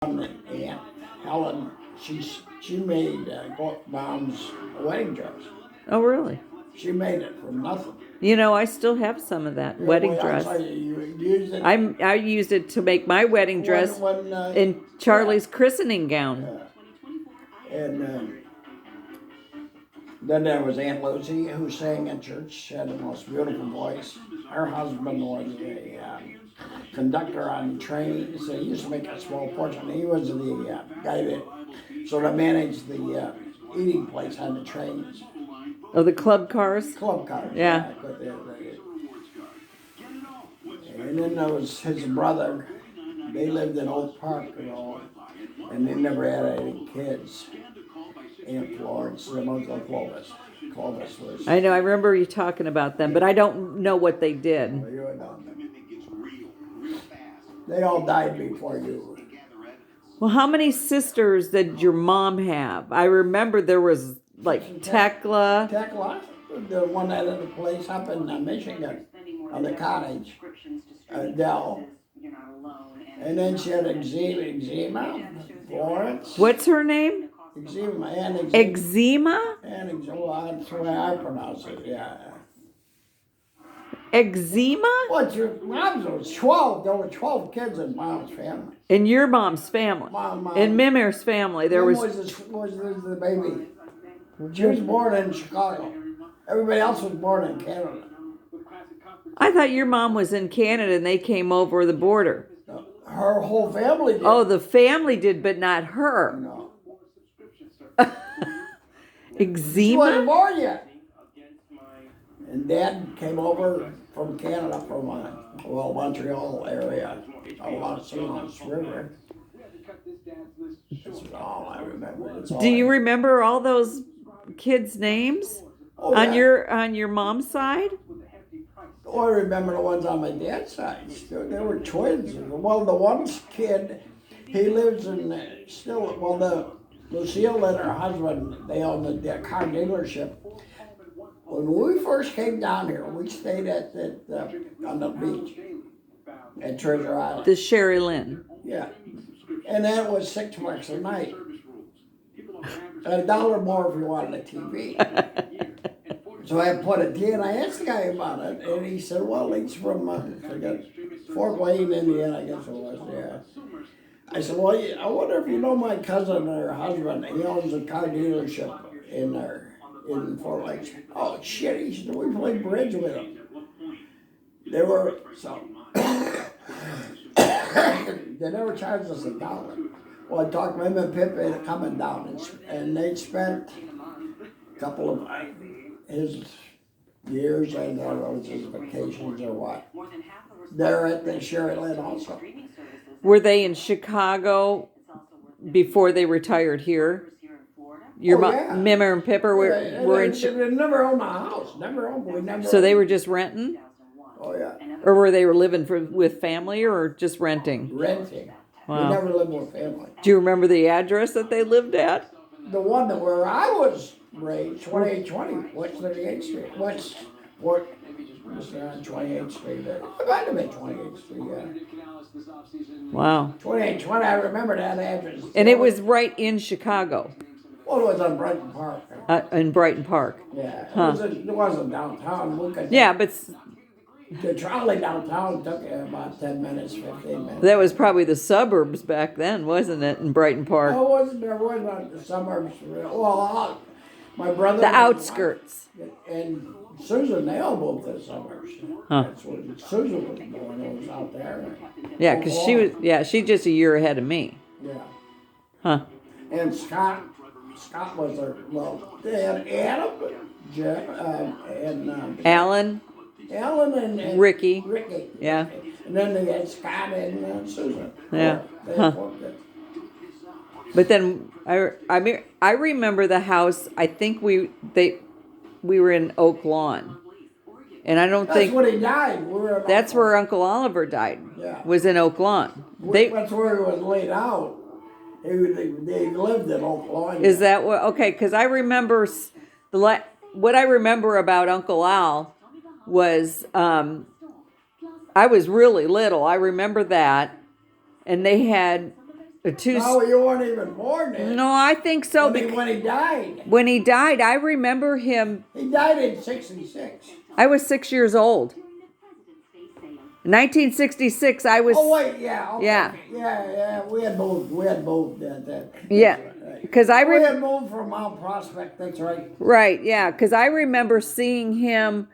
Aunt Helen, she made Mom's wedding dress. Oh, really? She made it from nothing. You know, I still have some of that wedding dress. You used it. I used it to make my wedding dress in Charlie's christening gown. And then there was Aunt Lucy, who sang in church. She had the most beautiful voice. Her husband was a conductor on trains. He used to make a small fortune. He was the guy that sort of managed the eating place on the trains. Oh, the club cars? Club cars. Yeah. And then there was his brother. They lived in Oak Park, and they never had any kids. Aunt Florence, the Uncle Clovis. Clovis was. I know. I remember you talking about them, but I don't know what they did. They all died before you. Well, how many sisters did your mom have? I remember there was like Tekla. Tekla, the one that had a place up in Michigan, on the cottage. Dell. And then she had eczema, Florence. What's her name? Eczema. Eczema? Well, that's the way I pronounce it, yeah. Eczema? What, your mom's was 12. There were 12 kids in Mom's family. In your mom's family? Mom. In Mimir's family, there was the baby. She was born in Chicago. Everybody else was born in Canada. I thought your mom was in Canada and they came over the border. Her whole family did. Oh, the family did, but not her. No. Eczema? She wasn't born yet. And Dad came over from Canada, from Montreal area, along St. Lawrence River. That's all I remember. Do you remember all those kids' names on your mom's side? Oh, I remember the ones on my dad's side. They were twins. Well, the one kid, he lives in Lucille and her husband, they own the car dealership. When we first came down here, we stayed on the beach at Treasure Island. The Sherry Lynn. Yeah. And that was $6 a night. $1 more if you wanted a TV. So I put a T, and I asked the guy about it, and he said, well, he's from, Fort Wayne, Indiana, I guess it was, yeah. I said, well, I wonder if you know my cousin or her husband. He owns a car dealership in Fort Wayne. Oh, shit, he said, we played bridge with him. They were, they never charged us $1. Well, I talked to him and Pip into coming down, and they'd spent a couple of his years, I don't know if it was his vacations or what. They're at the Sherry Lynn also. Were they in Chicago before they retired here? Your Mimmer and Pipper were in Chicago. They never owned a house. We never. So they were just renting? Oh, yeah. Or were they living with family or just renting? Renting. Wow. We never lived with family. Do you remember the address that they lived at? The one where I was raised, 2820 West 38th Street. Was on 28th Street there. It might have been 28th Street, yeah. Wow. 2820, I remember that address. And it was right in Chicago? Well, it was on Brighton Park. In Brighton Park. Yeah. Huh. It wasn't downtown. Yeah, but the trolley downtown took about 10 minutes, 15 minutes. that was probably the suburbs back then, wasn't it, in Brighton Park? No, there wasn't the suburbs. Well, my brother. The outskirts. And Susan, they all moved to the suburbs. Huh. That's what Susan was born. It was out there. Yeah, because she's just a year ahead of me. Yeah. Huh. And Scott was there. Well, they had Adam, Jeff, and Alan. And Ricky. Yeah. And then they had Scott and Susan. Yeah. Huh. But then I remember the house. I think we were in Oak Lawn, and I don't think that's when he died. That's where Uncle Oliver died. Yeah. Was in Oak Lawn. That's where he was laid out. They lived in Oak Lawn. Is that what? Okay, because I remember what I remember about Uncle Al was I was really little. I remember that, and they had No, you weren't even born then. No, I think so. When he died. When he died, I remember him. He died in 66. I was 6 years old. 1966, I was. Oh, wait, yeah. Okay. Yeah. Yeah, we had moved at that. Yeah, Right. because We had moved from Mount Prospect, that's right. Right, yeah, because I remember seeing him.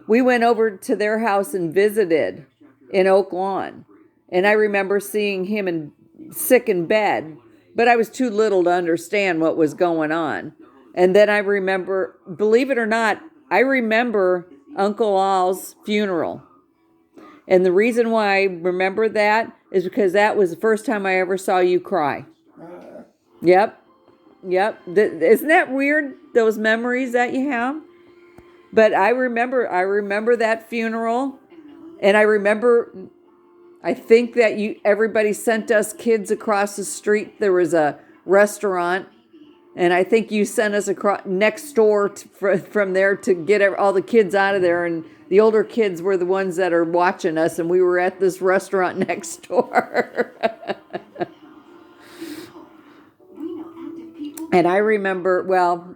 We went over to their house and visited in Oak Lawn, and I remember seeing him sick in bed, but I was too little to understand what was going on. And then I remember, believe it or not, I remember Uncle Al's funeral. And the reason why I remember that is because that was the first time I ever saw you cry. Yep. Isn't that weird, those memories that you have? But I remember that funeral, and I think that everybody sent us kids across the street. There was a restaurant, and I think you sent us across next door from there to get all the kids out of there, and the older kids were the ones that are watching us, and we were at this restaurant next door. And I remember, well,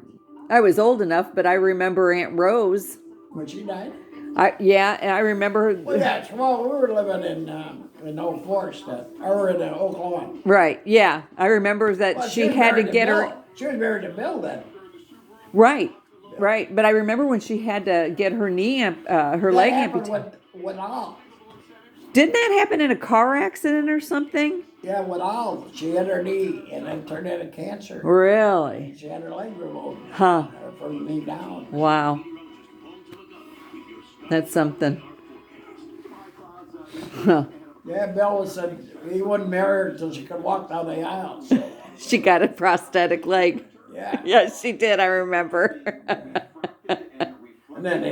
I was old enough, but I remember Aunt Rose. When she died? And I remember. Well, yeah, well, we were living in Oak Forest, or in Oak Lawn. Right, yeah. I remember that Well, she had to get her. She was married to Bill then. Right. But I remember when she had to get her leg amputated. With Al. Didn't that happen in a car accident or something? Yeah, with Al. She had her knee and then turned into cancer. Really? She had her leg removed. Huh. From the knee down. Wow. That's something. Huh. Yeah, Bill said he wouldn't marry her until she could walk down the aisle. So. She got a prosthetic leg. Yeah. Yes, she did, I remember. And then they